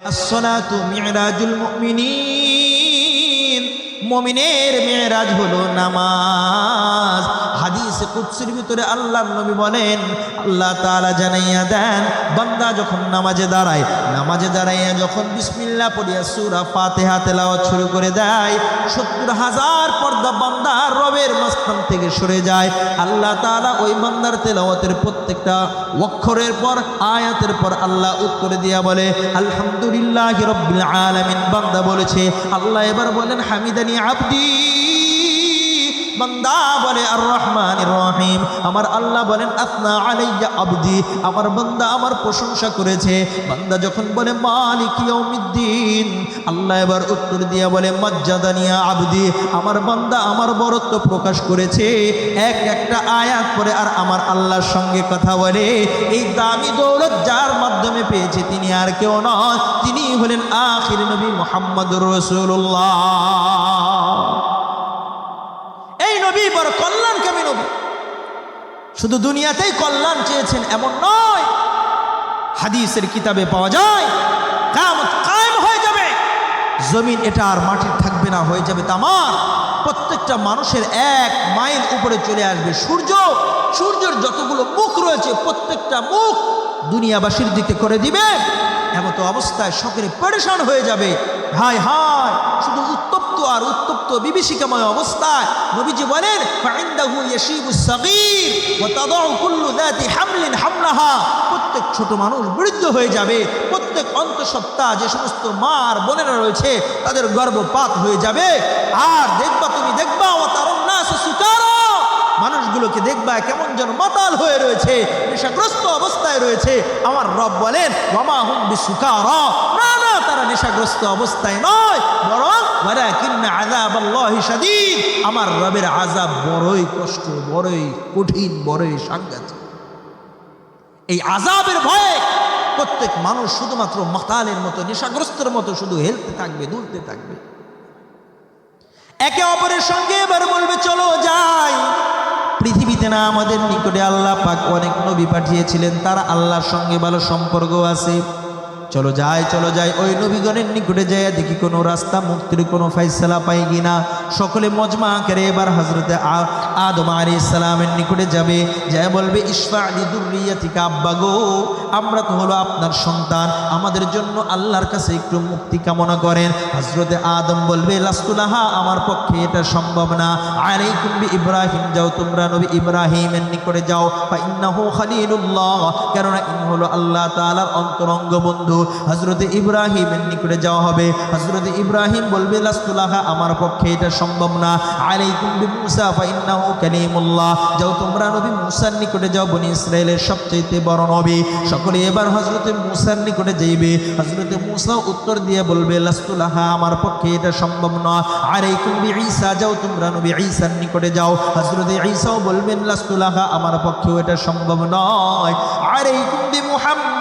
আসসালাতু মিরাজুল মুমিনিন, মুমিনের মেরাজ হলো নামাজ। হাদিসে কুদসির ভিতরে আল্লাহর নবী বলেন, আল্লাহ তাআলা জানাইয়া দেন, বান্দা যখন নামাজে দাঁড়াইয়া যখন বিসমিল্লাহ পড়িয়া সূরা ফাতিহা তেলাওয়াত শুরু করে দেয়, ৭০,০০০ পর্দা বান্দার রবের মাঝখান থেকে সরে যায়। আল্লাহ তাআলা ওই বান্দার তেলাওয়াতের প্রত্যেকটা অক্ষরের পর আয়াতের পর আল্লাহ উত্তর দিয়া বলে, আলহামদুলিল্লাহি রাব্বিল আলামিন। বান্দা বলেছে, আল্লাহ এবার বলেন, হামিদানি আবদি। বান্দা বলে, আর রহমানির রহিম। আমার আল্লাহ বলেন, আসনা আলাইয়া আবদি। আমার বান্দা আমার প্রশংসা করেছে। বান্দা যখন বলে, মালিক ইয়াউমিদ্দিন, আল্লাহ এবার উত্তর দিয়া বলে, মাজ্জাদানিয়া আবদি। আমার বান্দা আমার বরত্ব প্রকাশ করেছে। একটা আয়াত পরে আর আমার আল্লাহর সঙ্গে কথা বলে। এই দামি দৌলত যার মাধ্যমে পেয়েছে তিনি আর কেউ নয়, তিনি হলেন আখির নবী মুহাম্মদুর রাসূলুল্লাহ। এই নবী বড় কল্যাণকামী নবী, শুধু দুনিয়াতেই কল্যাণ চেয়েছেন এমন নয়। হাদিসের কিতাবে পাওয়া যায়, কিয়ামত কায়েম হয়ে যাবে, জমিন এটা আর মাটির থাকবে না, হয়ে যাবে তামার। প্রত্যেকটা মানুষের 1 মাইল উপরে চলে আসবে সূর্যের যতগুলো মুখ রয়েছে প্রত্যেকটা মুখ দুনিয়াবাসীর দিকে করে দিবে। এমত অবস্থায় সকলে পেরেশান হয়ে যাবে। হায় হায়, শুধু উত্তপ্ত আর উত্তপ্ত বিভীষিকাময় অবস্থায় নবীজি বলেন, ফাইন্দাহু ইয়াশিবুস সাগীর ওয়া তাদাউ কুল্লু যাতি হামলিন হামলাহা। প্রত্যেক ছোট মানুষ বৃদ্ধ হয়ে যাবে। প্রত্যেক অন্তঃসত্ত্বা যে সমস্ত মা আর বোনেরা রয়েছে তাদের গর্ভপাত হয়ে যাবে। আর তুমি দেখবা ওয়া তারান নাস সুকারা, মানুষগুলোকে দেখবা কেমন যেন মাতাল হয়ে রয়েছে, নেশাগ্রস্ত অবস্থায় রয়েছে। আমার রব বলেন, ওয়ামা হুম বিসুকারা, না তারা নেশাগ্রস্ত অবস্থায় নয়, বরং ওয়ালাকিন্না আযাবাল্লাহি শাদীদ, আমার রবের আযাব বড়ই কষ্ট, বড়ই কঠিন, বড়ই সাংঘাতিক। এই আযাবের ভয়ে প্রত্যেক মানুষ শুধুমাত্র মাতালের মতো, নেশাগ্রস্তের মতো শুধু হেলতে থাকবে, দুলতে থাকবে। একে অপরের সঙ্গে এবার বলবে, চলো যাই। পৃথিবীতে না আমাদের নিকটে আল্লাহ পাক অনেক নবী পাঠিয়েছিলেন, তারা আল্লাহর সঙ্গে ভালো সম্পর্ক আছে। চলো যাই ওই নবীগণের নিকটে যায়, দেখি কোনো রাস্তা মুক্তির কোনো ফাইসালা পাই কিনা। সকলে মজমা করে এবার হযরতে আদম আলাইহিস সালামের নিকটে যাবে, যায় বলবে, ইশফা লি যুররিয়াতিকা, আব্বা গো, আমরা তো হলো আপনার সন্তান, আমাদের জন্য আল্লাহর কাছে একটু মুক্তি কামনা করেন। হযরতে আদম বলবে, লাস্তুলাহা, আমার পক্ষে এটা সম্ভব না। আলাইকুম বি ইব্রাহিম, যাও তোমরা নবী ইব্রাহিমের নিকটে যাও। ফা ইন্নাহু খলিলুল্লাহ, কেননা ইনি হলো আল্লাহ তাআলার অন্তরঙ্গ বন্ধু। হযরতে ইব্রাহিমের নিকটে যাওয়া হবে। হযরতে ইব্রাহিম বলবে, লাস্তুলাহা, আমার পক্ষে এটা সম্ভব না। আলাইকুম বি মূসা, ফা ইন্নাহু কালিমুল্লাহ, যাও তোমরা নবী মূসার নিকটে যাও, বনি ইসরাইলের সবচেয়ে বড় নবী। সকলে এবার হযরতে মূসার নিকটে যাইবে। হযরতে মূসা উত্তর দিয়ে বলবে, লাস্তুলাহা, আমার পক্ষে এটা সম্ভব নয়। আলাইকুম বি ঈসা, যাও তোমরা নবী ঈসার নিকটে যাও। হযরতে ঈসাও বলবেন, লাস্তুলাহা, আমার পক্ষেও এটা সম্ভব নয়। আলাইকুম বি মুহাম্মদ,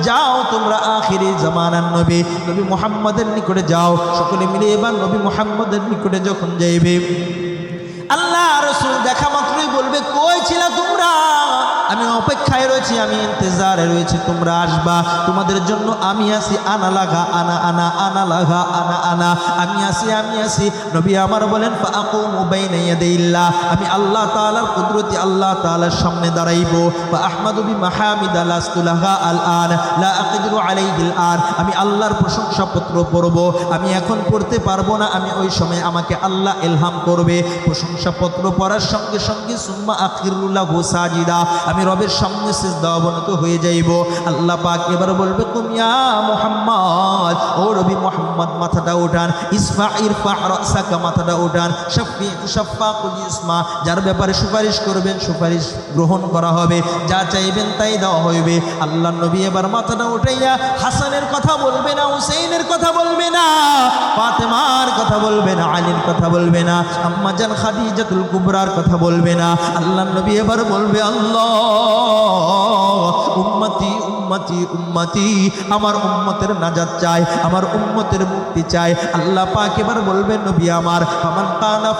যাও তোমরা আখিরি জামানার নবী মুহাম্মদের নিকটে যাও। সকলে মিলে এবার নবী মুহাম্মদের নিকটে যখন যাইবে, আল্লাহ রাসূল দেখা মাত্রই বলবে, কই ছিলা তোমরা? আমি অপেক্ষায় রয়েছি, আমি ইন্তজারে রয়েছি, তোমরা আসবা, তোমাদের জন্য আমি আছি। আনা লাগা আনা আনা আনা লাগা আনা আনা, আমি আছি। নবী আমার বলেন, ফাআকুমু বাইনা ইয়াদাইল্লাহ, আমি আল্লাহ তাআলার কুদরতি আল্লাহ তাআলার সামনে দাঁড়াইবো। ফা আহমাদু বিমাহামিদা লাস্তুলাহা আল আন লা আকিদুরু আলাইহিল আন, আমি আল্লাহর প্রশংসাপত্র পড়ব, আমি এখন পড়তে পারবো না, আমি ওই সময় আমাকে আল্লাহ ইলহাম করবে। প্রশংসাপত্র পড়ার সঙ্গে সঙ্গে সুম্মা আখিরুল্লাহু সাজিদা, আমি রবের সামনে সিজদা অবনত হয়ে যাইব। আল্লাহ পাক এবার বলবে, কুমিয়া মুহাম্মদ, ও নবী মুহাম্মদ, মাথাটা উঠান। ইসফা ইরফা রাসাকা, মাথাটা উঠান। শাফি তুশাফা কুল ইসমা, যার ব্যাপারে সুপারিশ করবেন সুপারিশ গ্রহণ করা হবে, যা চাইবেন তাই দেওয়া হইবে। আল্লাহ নবী এবার মাথাটা উঠাইয়া হাসানের কথা বলবে না, হুসাইনের কথা বলবে না, ফাতেমার কথা বলবে না, আলীর কথা বলবে না, আম্মা জান খাদিজাতুল কুবরার কথা বলবে না। আল্লাহ নবী এবার বলবে, আল্লাহ উম্মতি উম্মতি উম্মতি, আমার উম্মতের নাজাত চাই, আমার উম্মতের মুক্তি চাই। আল্লাহ পাক এবার বলবেন নবী আমার, ফামান কানা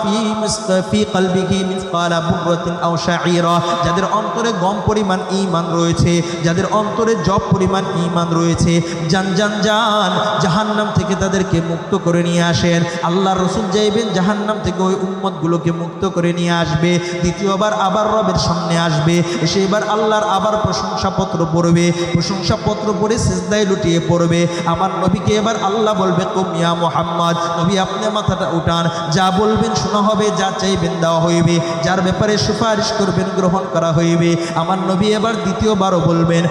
ফি কলবিহি মিসকালা বুররাতিন আও শাঈরা, যাদের অন্তরে গম পরিমাণ ঈমান রয়েছে, যাদের অন্তরে জব পরিমাণ ঈমান রয়েছে, জান জান জান জাহান্নাম থেকে তাদেরকে মুক্ত করে নিয়ে আসেন। আল্লাহর রাসূল যাইবেন জাহান্নাম থেকে ওই উম্মতগুলোকে মুক্ত করে নিয়ে আসবে। দ্বিতীয়বার আবার রবের সামনে আসবে, এসে এবার আল্লাহর আবার প্রশংসাপত্র পড়বে, প্রশংসাপত্র পড়ে সিজদায় লুটিয়ে পড়বে। আমার নবীকে এবার আল্লাহ বলবে, কুম ইয়া মুহাম্মদ, নবী আপনি মাথাটা উঠান, যা বলবেন শোনা হবে, যা চাইবেন দেওয়া হইবে, যার ব্যাপারে সুপারিশ করবেন গ্রহণ করা হইবে। আমার নবী এবার দ্বিতীয়বারও বলবেন,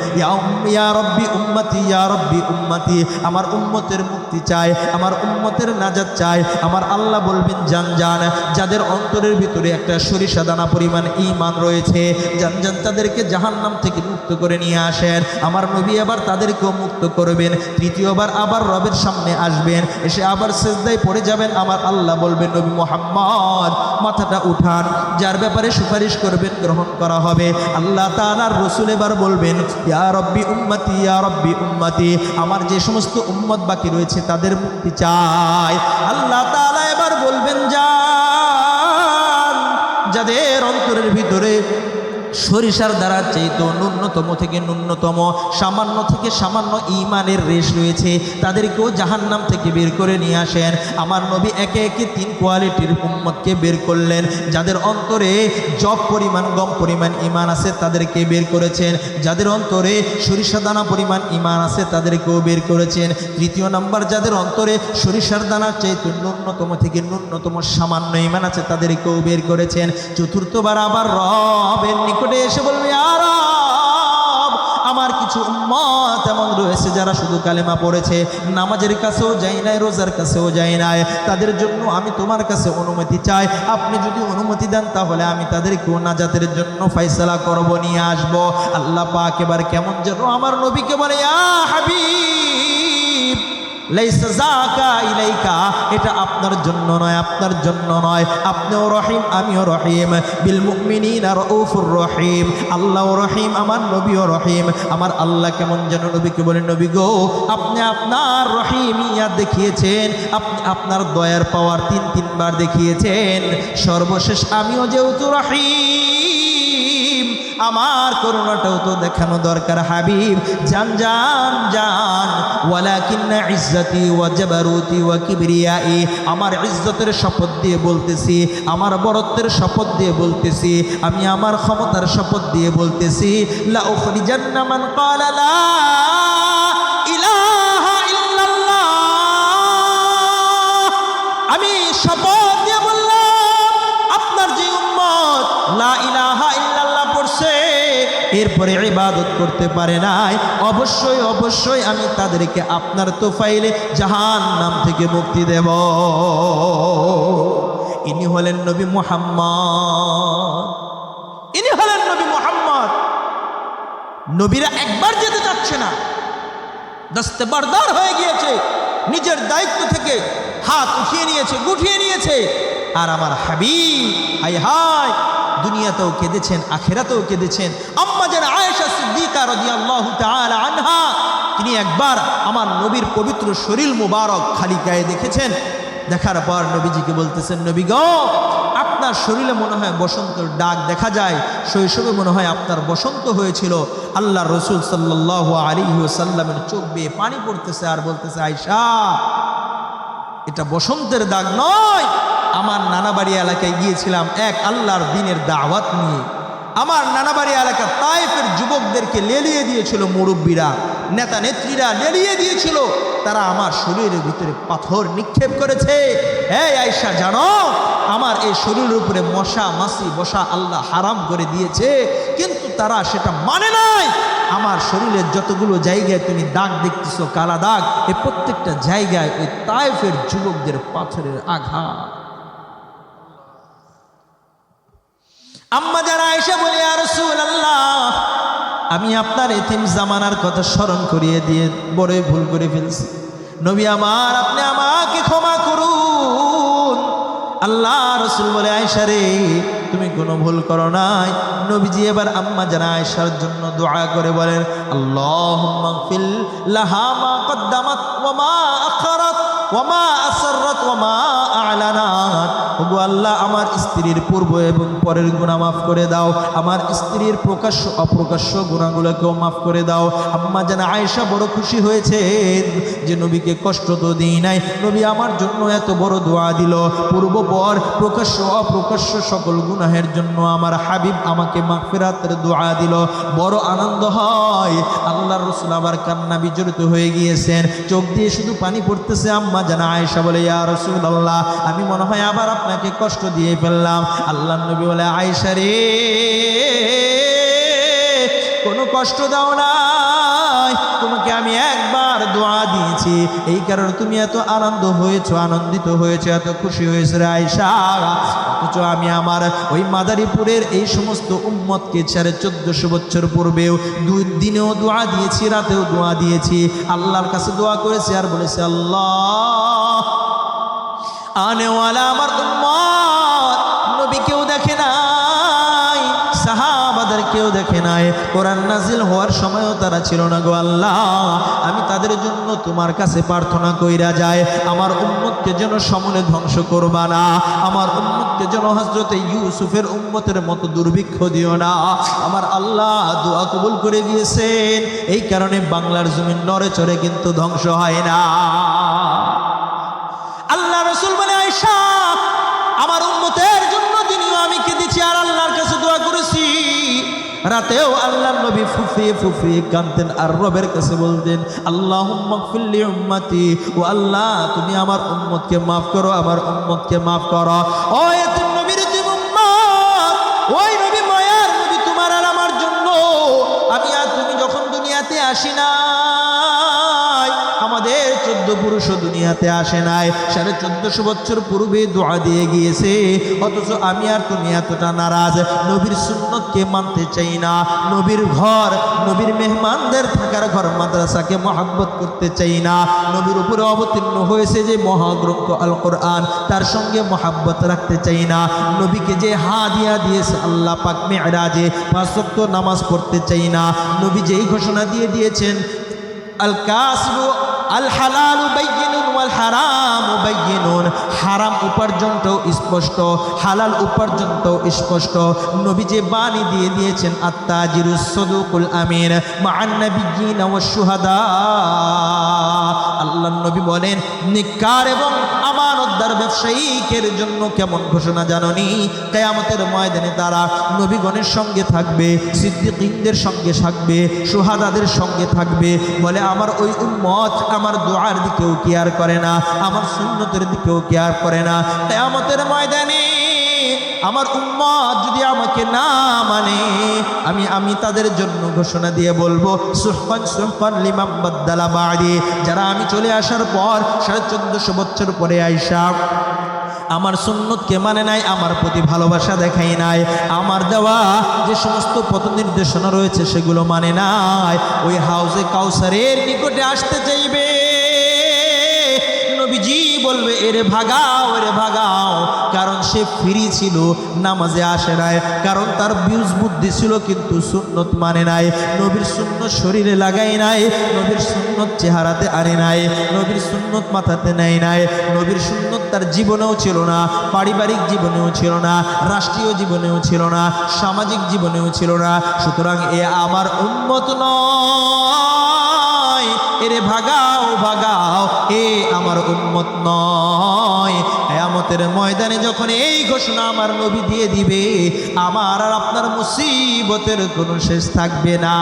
ইয়া রব্বি উম্মতি, ইয়া রব্বি উম্মতি, আমার উম্মতের মুক্তি চাই, আমার উম্মতের নাজাত চাই। আমার আল্লাহ বলবেন, জান জান যাদের অন্তরের ভিতরে একটা সরিষা দানা পরিমাণ ঈমান রয়েছে, জান জান তাদেরকে জাহান্নাম থেকে মুক্ত করে নিয়ে আসেন। আমার নবী আবার তাদেরকেও মুক্ত করবেন। তৃতীয়বার আবার রবের সামনে আসবেন, এসে আবার সিজদায় পড়ে যাবেন। আমার আল্লাহ বলবেন, নবী মুহাম্মদ মাথাটা উঠান, যার ব্যাপারে সুপারিশ করবেন গ্রহণ করা হবে। আল্লাহ তাআলার রাসূল এবার বলবেন, ইয়া রব্বি উম্মতি, ইয়া রব্বি উম্মতি, আমার যে সমস্ত উম্মত বাকি রয়েছে তাদের মুক্তি চাই। আল্লাহ তাআলা এবার বলবেন, যাদের অন্তরের ভিতরে সরিষার দ্বারা চাইতো ন্যূনতম থেকে ন্যূনতম, সামান্য থেকে সামান্য ঈমানের রেশ রয়েছে, তাদেরকেও জাহান্নাম থেকে বের করে নিয়ে আসেন। আমার নবী একে একে 3 কোয়ালিটির উম্মতকে বের করলেন। যাদের অন্তরে জব পরিমাণ গম পরিমাণ ঈমান আছে তাদেরকে বের করেছেন, যাদের অন্তরে সরিষা দানা পরিমাণ ঈমান আছে তাদেরকেও বের করেছেন। তৃতীয় নাম্বার, যাদের অন্তরে সরিষার দানার চাইতো ন্যূনতম থেকে ন্যূনতম সামান্য ঈমান আছে তাদেরকেও বের করেছেন। চতুর্থবার আবার রবের নিকটে এসে বলবে, ইয়া রব আমার কিছু উম্মত এমন রয়েছে যারা শুধু কালেমা পড়েছে, নামাজের কাছেও যায় নাই, রোজার কাছেও যায় নাই, তাদের জন্য আমি তোমার কাছে অনুমতি চাই। আপনি যদি অনুমতি দেন তাহলে আমি তাদেরকেও নাজাতের জন্য ফয়সালা করব, নিয়ে আসব। আল্লাহ পাক এবার কেমন যেন আমার নবীকে বলে, ইয়া হাবিব লাইসা যাকা ইলাইকা, এটা আপনার জন্য নয়, আপনার জন্য নয়, আপনিও রহিম আমিও রহিম, বিল মুমিনিনা রাউফুর রহিম, আল্লাহও রহিম আমার নবীও রহিম। আমার আল্লাহ কেমন যেন নবীকে বলেন, নবী গো আপনি আপনার রহিমিয়াত দেখিয়েছেন, আপনি আপনার দয়ার পাওয়ার 3 বার দেখিয়েছেন, সর্বশেষ আমিও যেহেতু রহিম আমার করুণাটাও তো দেখানো দরকার হাবিব। জান জান জান ওয়ালাকিন্না ইজ্জতি ওয়া জাবারুতি ওয়া কিবরিয়াই, আমার ইজ্জতের শপথ দিয়ে বলতেছি, আমার বরত্বের শপথ দিয়ে বলতেছি, আমি আমার ক্ষমতার শপথ দিয়ে বলতেছি, লা উখরিজান্না মান ক্বালা লা ইলাহা ইল্লাল্লাহ, আমি শপথ দিয়ে বললাম আপনার যে উম্মত লা ইলাহা ইল্লাল্লাহ পড়ছে এরপরে ইবাদত করতে পারে নাই, অবশ্যই অবশ্যই আমি তাদেরকে আপনার তোফাইলে জাহান্নাম থেকে মুক্তি দেব। ইনি হলেন নবী মুহাম্মদ, ইনি হলেন নবী মুহাম্মদ। নবীরা একবার যেতে চাচ্ছে না, দস্তে বরদার হয়ে গিয়েছে, নিজের দায়িত্ব থেকে হাত উঠিয়ে নিয়েছে, গুটিয়ে নিয়েছে। আর আমার হাবিব হায় হায় দুনিয়াতেও কেঁদেছেন, আখেরাতেও কেঁদেছেন। আম্মা যেন আয়েশা সিদ্দিকা রাদিয়াল্লাহু তাআলা আনহা, তিনি একবার আমার নবীর পবিত্র শরীর মুবারক খালি গায়ে দেখেছেন। দেখার পর নবীজিকে বলতেছেন, নবী গো আপনার শরীরে মনে হয় বসন্তের ডাক দেখা যায়, শৈশবে মনে হয় আপনার বসন্ত হয়েছিল। আল্লাহ রসুল সাল্লাল্লাহু আলাইহি ওয়াসাল্লামের চোখ বেয়ে পানি পড়তেছে আর বলতেছে, আয়েশা এটা বসন্তের দাগ নয়, আমার নানাবাড়ি এলাকায় গিয়েছিলাম এক আল্লাহর দ্বীনের দাওয়াত নিয়ে। আমার নানাবাড়ি এলাকা তায়েফের যুবকদেরকে লেলিয়ে দিয়েছিল, মুরব্বীরা নেতা নেত্রীরা লেলিয়ে দিয়েছিল, তারা আমার শরীরের ভিতরে পাথর নিক্ষেপ করেছে। এই আয়েশা জানো আমার এই শরীরের উপরে মশা মাছি বসা আল্লাহ হারাম করে দিয়েছে, কিন্তু তারা সেটা মানে নাই। আমার শরীরের যতগুলো জায়গায় তুমি দাগ দেখতেছো কালা দাগ, এই প্রত্যেকটা জায়গায় ওই তায়েফের যুবকদের পাথরের আঘাত। আম্মা যারা আয়েশা বলে, ইয়া রাসূলুল্লাহ আমি আপনার এতিম জামানার কথা স্মরণ করিয়ে দিয়ে বড়ই ভুল করে ফেলছি, নবী আমার আপনি আমাকে ক্ষমা করুন। আল্লাহ রাসূল বলে, আয়েশা রে তুমি কোনো ভুল করো নাই। নবীজি এবার আম্মা জান আয়েশার জন্য দোয়া করে বলেন, আল্লাহুম্মা গফির লাহা মা কদ্দামাত ওয়া মা আখারাত ওয়া মা আসরাত ওয়া মা আ'লানাত। ওগো আল্লাহ, আমার স্ত্রীর পূর্ব এবং পরের গুনাহ মাফ করে দাও, আমার স্ত্রীর প্রকাশ্য অপ্রকাশ্য গুনাহগুলোকেও মাফ করে দাও। আম্মা জান আয়েশা বড় খুশি হয়েছেন যে নবীকে কষ্ট তো দিই নাই, নবী আমার জন্য এত বড় দোয়া দিল, পূর্ব পর প্রকাশ্য অপ্রকাশ্য সকল গুনাহের জন্য আমার হাবিব আমাকে মাগফিরাতের দোয়া দিল। বড় আনন্দ হয়। আল্লাহর রাসূল আবার কান্না বিজড়িত হয়ে গিয়েছেন, চোখ দিয়ে শুধু পানি পড়তেছে। আম্মা জান আয়েশা বলে, ইয়া রাসূলুল্লাহ, আমি মনে হয় আবার আপনাকে কষ্ট দিয়ে ফেললাম। আল্লাহর নবী বলে, আয়েশা রে, কোনো কষ্ট দাও নাই, তোমাকে আমি একবার দোয়া দিয়েছি, এই কারণে তুমি এত আনন্দিত হয়েছো, এত খুশি হয়েছে রে আয়েশা। অথচ আমি আমার ওই মাদারীপুরের এই সমস্ত উম্মতকে 1450 বছর পূর্বেও 2 দিনেও দোয়া দিয়েছি, রাতেও দোয়া দিয়েছি, আল্লাহর কাছে দোয়া করেছি আর বলেছি, আল্লাহ, আনেওয়ালা আমার উম্মত নবী কেউ দেখে নাই, সাহাবাদের কেউ দেখে নাই, কোরআন নাজিল হওয়ার সময়ও তারা ছিল না গো আল্লাহ, আমি তাদের জন্য তোমার কাছে প্রার্থনা কইরা যায়, আমার উম্মতকে যেন সমূলে ধ্বংস করবা না, আমার উম্মতকে যেন হযরতে ইউসুফের উম্মতের মতো দুর্ভিক্ষ দিও না। আমার আল্লাহ দোয়া কবুল করে দিয়েছেন, এই কারণে বাংলার জমিন নড়ে চড়ে কিন্তু ধ্বংস হয় না। আল্লাহ রাসূল বলে, আয়েশা, আমার উম্মতের জন্য দিনও আমি কেঁদেছি আর আল্লাহর কাছে দোয়া করেছি। রাতেও আল্লাহর নবী ফুফিয়ে ফুফিয়ে কাঁদতেন আর রবের কাছে বলতেন, আল্লাহুম্মা গফির লি উম্মতি, ও আল্লাহ, তুমি আমার উম্মতকে মাফ করো, আমার উম্মতকে মাফ করো। ও এতিম নবীর উম্মত, ওই নবী মায়ার নবী, তোমার আর আমার জন্য আমি আর তুমি যখন দুনিয়াতে আসি না, আমাদের 14 পুরুষও দুনিয়াতে আসে নাই, 1450 বছর পূর্বে দোয়া দিয়ে গিয়েছে, অথচ আমি আর তুমি এতটা নারাজ, নবীর সুন্নতকে মানতে চাই না, নবীর ঘর, নবীর মেহমানদের থাকার ঘর মাদ্রাসাকে মহব্বত করতে চাই না, নবীর উপরে অবতীর্ণ হয়েছে যে মহাগ্রন্থ আল কোরআন, তার সঙ্গে মহব্বত রাখতে চাই না, নবীকে যে হাদিয়া দিয়েছে আল্লাহ পাক মেরাজে 5 ওয়াক্ত নামাজ পড়তে চাই না, নবী যেই ঘোষণা দিয়ে দিয়েছেন, আল কাসবু আল হালালু বাইয়িনুন ওয়াল হারামু বাইয়িনুন, হারাম উপার্জনটাও স্পষ্ট, হালাল উপার্জনটাও স্পষ্ট, নবী যে বাণী দিয়ে দিয়েছেন, আত-তাজিরুস সাদুকুল আমিন মা'আন নাবিয়্যিনা ওয়াশ শুহাদা। আল্লাহর নবী বলেন, নিকার এবং আমানতদার ব্যবসায়ীদের জন্য কেমন ঘোষণা জানোনি? কিয়ামতের ময়দানে তারা নবীগণের সঙ্গে থাকবে, সিদ্দিকীনদের সঙ্গে থাকবে, শুহাদাদের সঙ্গে থাকবে। বলে, আমার ওই উম্মত আমার দোয়ার দিকেও কেয়ার করে না, আমার সুন্নতের দিকেও কেয়ার করে না। কিয়ামতের ময়দানে আমার উম্মত যদি আমাকে না মানে, আমি তাদের জন্য ঘোষণা দিয়ে বলবো, সুহকান সুহকান লিমান বাদদালা বাদি, যারা আমি চলে আসার পর 1450 বছর পরে আয়েশা আমার সুন্নতকে মানে নাই, আমার প্রতি ভালোবাসা দেখাই নাই, আমার দেওয়া যে সমস্ত পথ নির্দেশনা রয়েছে সেগুলো মানে নাই, ওই হাউজে কাউসারের নিকটে আসতে চাইবে, নবীজি বলবে, এরে ভাগাও, এরে ভাগাও, কারণ সে ফ্রি ছিল, নামাজে আসে নাই, কারণ তার বিউজ বুদ্ধি ছিল কিন্তু সুন্নত মানে নাই, নবীর সুন্নত শরীরে লাগাই নাই, নবীর সুন্নত চেহারাতে আনে নাই, নবীর সুন্নত মাথাতে নেয় নাই, নবীর সুন্নত তার জীবনেও ছিল না, পারিবারিক জীবনেও ছিল না, রাষ্ট্রীয় জীবনেও ছিল না, সামাজিক জীবনেও ছিল না। সুতরাং এ আমার উম্মত নয়, এরে ভাগাও ভাগাও, এ আমার উম্মত নয়। কিয়ামতের ময়দানে যখন এই ঘোষণা আমার নবী দিয়ে দিবে, আমার আর আপনার মুসিবতের কোনো শেষ থাকবে না।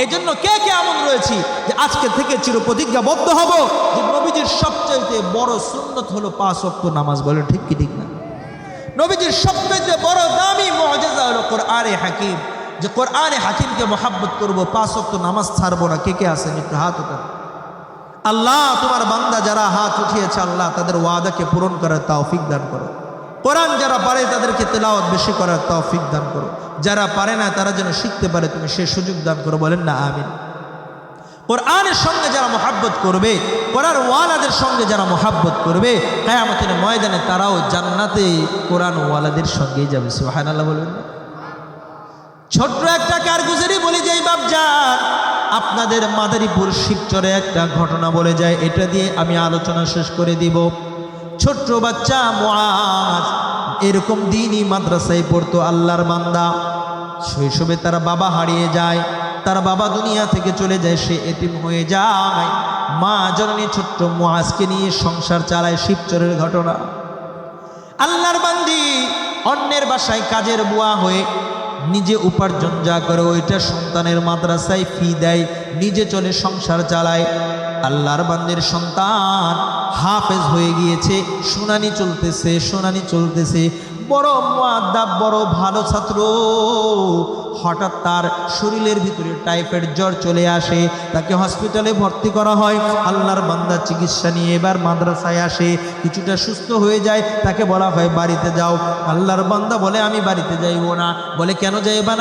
এজন্য কে কে এমন রয়েছি যে আজকে থেকে চিরপ্রতিজ্ঞাবদ্ধ হব যে নবীজির সবচেয়ে বড় সুন্নত হলো 5 ওয়াক্ত নামাজ। বলেন ঠিক কি ঠিক না? নবীজির সবচেয়ে বড় দামি মুআজিজা হলো কোরআনে হাকিম, যে কোরআনে হাকিমকে মহব্বত করব, 5 ওয়াক্ত নামাজ ছাড়বো না। কে কে আছেন একটু হাত উঠান। আল্লাহ, তোমার বান্দা যারা হাত উঠিয়েছে, আল্লাহ তাদের ওয়াদাকে পূরণ করার তৌফিক দান করো। কোরআন যারা পারে তাদেরকে তেলাওয়াত বেশি করার তৌফিক দান করো, যারা পারে না তারা যেন শিখতে পারে তুমি সে সুযোগ দান করো। বলেন না আমিন। কোরআনের সঙ্গে যারা মহাব্বত করবে, কোরআন ওয়ালাদের সঙ্গে যারা মহাব্বত করবে, কিয়ামতের ময়দানে তারাও জান্নাতে কোরআন ওয়ালাদের সঙ্গেই যাবে। সুবহানাল্লাহ বলবেন না? ছোট্ট একটা কারগুজারি বলে যাই বাপজান, আপনাদের মাদারীপুর শিবচরে একটা ঘটনা বলে যায়, এটা দিয়ে আমি আলোচনা শেষ করে দিব। ছোট্ট বাচ্চা মুআজ এরকম দিনই মাদ্রাসায় পড়তো, আল্লাহর বান্দা। শৈশবে তার বাবা হারিয়ে যায়, তার বাবা দুনিয়া থেকে চলে যায়, সে এতিম হয়ে যায়। মা জননী ছোট্ট মুআজকে নিয়ে সংসার চালায়। শিবচরের ঘটনা। আল্লাহর বান্দি অন্যের বাসায় কাজের বুয়া হয়ে নিজে উপার্জন যা করে ওইটা সন্তানের মাদ্রাসায় ফি দেয়, নিজে চলে সংসার চালায়। আল্লাহর বান্দির সন্তান হাফেজ হয়ে গিয়েছে, শুনানি চলতেছে, বড় মুআদ্দাব, বড় ভালো ছাত্র। হঠাৎ তার শরীরের ভিতরে টাইফয়েড জ্বর চলে আসে, তাকে হসপিটালে ভর্তি করা হয়। আল্লাহর বান্দা চিকিৎসা নিয়ে এবার মাদ্রাসায় আসে, কিছুটা সুস্থ হয়ে যায়, তাকে বলা হয় বাড়িতে যাও। আল্লাহর বান্দা বলে আমি বাড়িতে যাইব না। বলে কেন যাইবা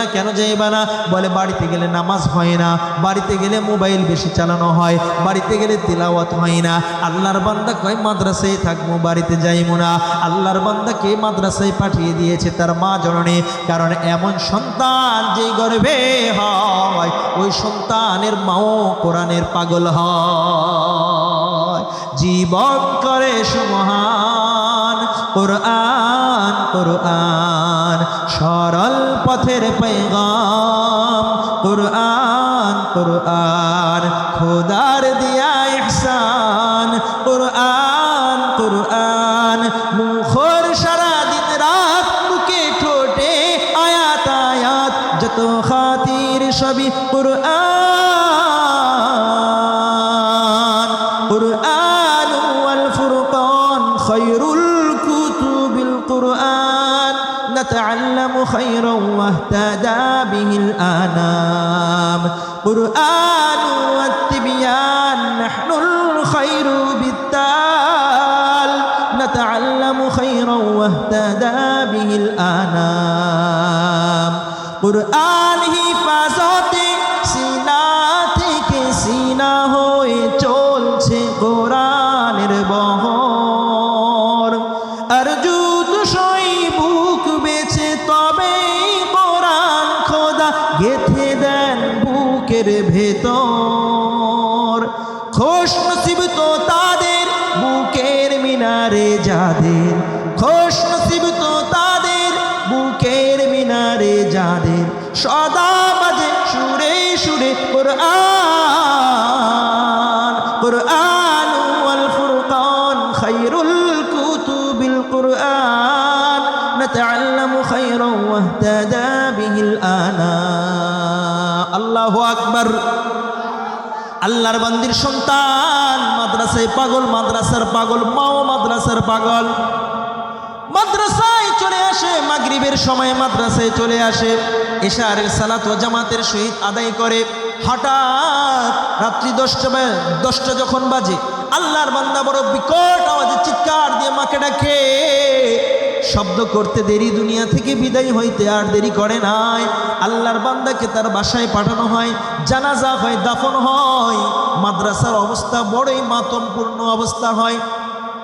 না? বলে বাড়িতে গেলে নামাজ হয় না, বাড়িতে গেলে মোবাইল বেশি চালানো হয়, বাড়িতে গেলে তিলাওয়াত হয় না। আল্লাহর বান্দা কয় মাদ্রাসায় থাকবো, বাড়িতে যাইব না। আল্লাহর বান্দাকে মাদ্রাসায় পাঠিয়ে দিয়েছে তার মা জননী, কারণ এমন সন্তান যেই গর্ভে হয় ওই সন্তানের মাও কোরআনের পাগল হয়। জীবন করে সুমহান কোরআন, সরল পথের পেগাম কোরআন, খোদার দিয়া ইহসান কোরআন, মুখর সারা দিন রাত, মুখে ঠোঁটে আয়াত, যত খাতির সবই কোরআন ওয়াল ফুরকান, খায়রুল কুতুবিল কোরআন, নাতাআল্লামু খায়রান ওয়াহতাদা বিহিল আনাম, কোরআন ওয়াত তিবয়ান, নাহনুল খায়রু বিত্তাল, নাতাআল্লামু খায়রান ওয়াহতাদা বিহিল আনাম। কুরআন হিফাজতে সিনা থেকে সিনা হয়ে চলছে কোরআনের বহর, আর যুত সই বুক বেছে তবে কোরআন খোদা গেথে দেন বুকের ভেতর। খোশ নসিব তো তাদের বুকের মিনারে যাদের, খোশ নসিব তো তাদের বুকের মিনারে যাদের, সদা বাজে সুরে সুরে কোরআন ওয়াল ফুরকান, খায়রুল কুতুবিল কোরআন, নাতাআল্লামু খায়রান ওয়াহতাদা বিহিল আনাম। আল্লাহু আকবার। আল্লাহর বান্দির সন্তান মাদ্রাসায় পাগল, মাদ্রাসার পাগল, মাও মাদ্রাসার পাগল। মাদ্রাসায় চলে আসে, মাগরিবের সময় মাদ্রাসায় চলে আসে, এশারের সালাত ও জামাতের সহিত আদায় করে। হঠাৎ রাত্রি 10টা যখন বাজে, আল্লাহর বান্দা বড় বিকট আওয়াজে চিৎকার দিয়ে মাকে ডাকে। শব্দ করতে দেরি, দুনিয়া থেকে বিদায় হইতে আর দেরি করে নাই। আল্লাহর বান্দাকে তার বাসায় পাঠানো হয়, জানাজা হয়, দাফন হয়। মাদ্রাসার অবস্থা বড়ই মাতমপূর্ণ অবস্থা হয়।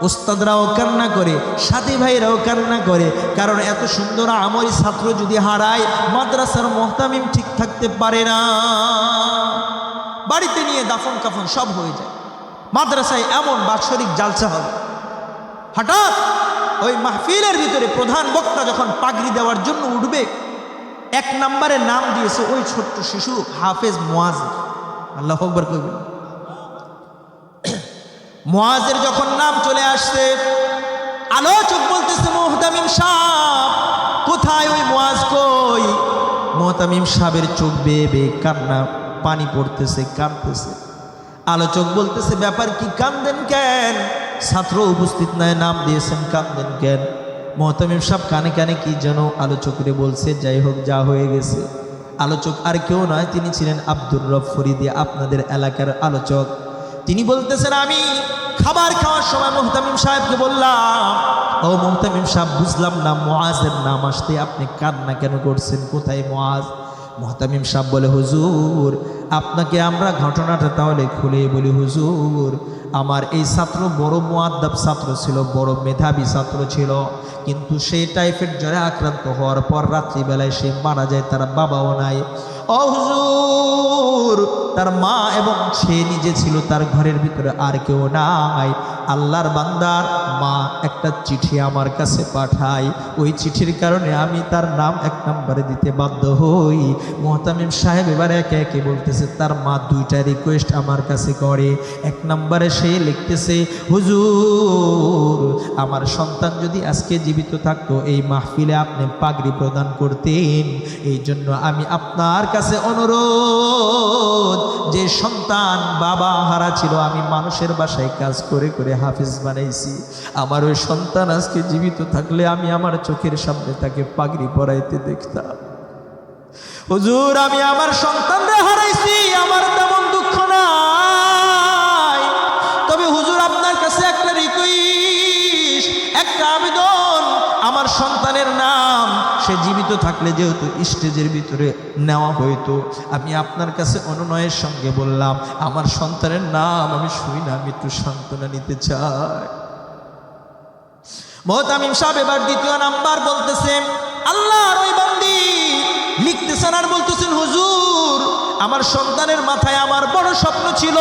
উস্তাদরাও কান্না করে, সাথী ভাইরাও কান্না করে, কারণ এত সুন্দর আমরি ছাত্র যদি হারায়, মাদ্রাসার মুহতামিম ঠিক থাকতে পারে না। বাড়িতে নিয়ে দাফন কাফন সব হয়ে যায়। মাদ্রাসায় এমন বাৎসরিক জালসা হবে। হঠাৎ ওই মাহফিলের ভিতরে প্রধান বক্তা যখন পাগড়ি দেওয়ার জন্য উঠবে, 1 নম্বরে নাম দিয়েছে ওই ছোট্ট শিশু হাফেজ মুআজ। আল্লাহু আকবার কইবেন। মুআজের যখন নাম চলে আসছে, আলোচক বলতেছে মুহতামিম সাহেব কোথায়, ওই মুআজ কই? মুহতামিম সাহেবের চোখ বেয়ে বেয়ে কান্না, পানি পড়তেছে, কাঁদতেছে। আলোচক বলতেছে ব্যাপার কি, কান্দেন কেন? ছাত্র উপস্থিত নাই, নাম দিয়েছেন, কান্দেন কেন? মুহতামিম সাহেব কানে কানে কি যেন আলোচকরে বলছে। যাই হোক, যা হয়ে গেছে। আলোচক আর কেউ নয়, তিনি ছিলেন আব্দুর রব ফরিদি, আপনাদের এলাকার আলোচক। তিনি বলতেছেন আমি খাবার খাওয়ার সময় মুহতামিম সাহেবকে বললাম, ও মুহতামিম সাহেব বুঝলাম না, মুআজের নাম আসতে আপনি কান্না কেন করছেন? কোথায় মুআজ? মুহতামিম সাহেব বলে, হুজুর আপনাকে আমরা ঘটনাটা তাহলে খুলে বলি। হুজুর আমার এই ছাত্র বড় মুআদ্দাব ছাত্র ছিল, বড় মেধাবী ছাত্র ছিল, কিন্তু সেই টাইফয়েড জ্বরে আক্রান্ত হওয়ার পর রাত্রিবেলায় সে মারা যায়, তার বাবাও নাই। ও হুজুর তার মা এবং সে নিজে ছিল, তার ঘরের ভিতরে আর কেউ নাই। আল্লাহর বান্দার মা একটা চিঠি আমার কাছে পাঠায়, ওই চিঠির কারণে আমি তার নাম 1 নম্বরে দিতে বাধ্য হই। মুহতামিম সাহেব এবার একে একে বলতেছে, তার মা 2টা রিকোয়েস্ট আমার কাছে করে। 1 নম্বরে সে লিখতেছে, হুজুর আমার সন্তান যদি আজকে জীবিত থাকতো এই মাহফিলে আপনি পাগড়ি প্রদান করতেন, এই জন্য আমি আপনার কাছে অনুরোধ, যে সন্তান বাবা হারা ছিল, আমি মানুষের বাসায় কাজ করে করে হাফেজ বানাইছি, আমার ওই সন্তান আজকে জীবিত থাকলে আমি আমার চোখের সামনে তাকে পাগড়ি পরাইতে দেখতাম। হুজুর আমি আমার সন্তানরা হারাইছি, আমার তেমন দুঃখ নাই, তবে হুজুর আপনার কাছে একটা রিকোয়েস্ট, একটা আবেদন, আমার সন্তানের নাম সে জীবিত থাকলে যেহেতু স্টেজের ভিতরে নেওয়া হইতো, আমি আপনার কাছে অনুনয়ের সঙ্গে বললাম আমার সন্তানের নাম আমি শুই না, আমি একটু সান্ত্বনা নিতে চাই। মুহতামিম সাহেব এবার 2য় নাম্বার বলতেছেন, আল্লাহর ওই বান্দি লিখতেছেন আর বলতেছেন, হুজুর আমার সন্তানের মাথায় আমার বড় স্বপ্ন ছিল,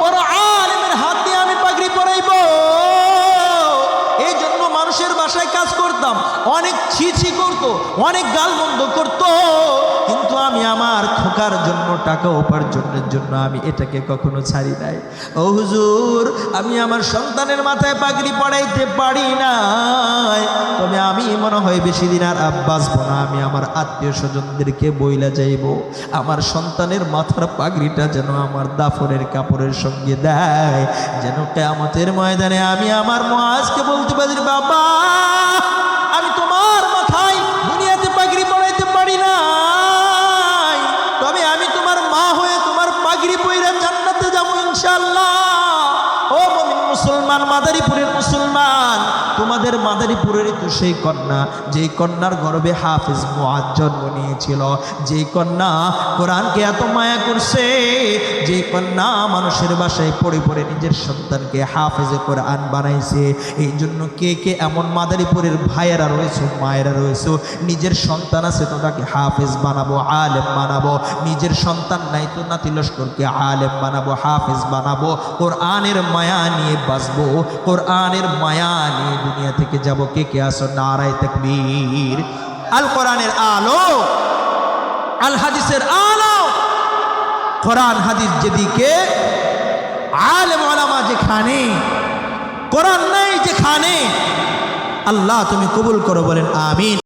বড় আলেমের হাত দিয়ে আমি পাগড়ি পরাইব, এই জন্য মানুষের বাসায় কাজ করতাম, অনেক ছি করতো, অনেক গালমন্দ করতো, কিন্তু আমি আমার খোকার জন্য টাকা উপার্জনের জন্য আমি এটাকে কখনো ছাড়ি নাই। ও হুজুর আমি আমার সন্তানের মাথায় পাগড়ি পরাইতে পারি নাই, তবে আমি মনে হয় বেশি দিন আর বাঁচব না, আমি আমার আত্মীয় স্বজনদেরকে বইলা যাইব আমার সন্তানের মাথার পাগড়িটা যেন আমার দাফনের কাপড়ের সঙ্গে দেয়, যেন কিয়ামতের ময়দানে আমি আমার মুআজকে বলতে পারি, বাবা আমি তোমার মাথায় দুনিয়াতে পাগড়ি পরাইতে পারি নাই, তবে আমি তোমার মা হয়ে তোমার পাগড়ি পইরা জান্নাতে যাবো ইনশাআল্লাহ। ও মুমিন মুসলমান, মাদারীপুরের মুসলমান, তোমাদের মাদারীপুরেরই তো সেই কন্যা, যেই কন্যার গর্ভে হাফেজ মুআজ জন্ম নিয়েছিল, যেই কন্যা কোরআনকে এত মায়া করছে, যেই কন্যা মানুষের বাসায় পড়ে পড়ে নিজের সন্তানকে হাফেজে কোরআন বানাইছে। এই জন্য কে কে এমন মাদারীপুরের ভাইয়েরা রয়েছে, মায়েরা রয়েছে, নিজের সন্তান আছে তো তাকে হাফেজ বানাবো, আলেম বানাবো, নিজের সন্তান নাই তো নাতি লস্করকে আলেম বানাবো, হাফেজ বানাবো, কোরআনের মায়া নিয়ে বাঁচবো, কোরআনের মায়া নিয়ে দুনিয়া থেকে যাব। কে কে আসো নারায়ে তাকবীর। আল কোরআনের আলো, আল হাদিসের আলো, কোরআন হাদিস যেদিকে, আলেম ওলামা যেখানে, কোরআন নাই যেখানে, আল্লাহ তুমি কবুল করো, বলেন আমিন।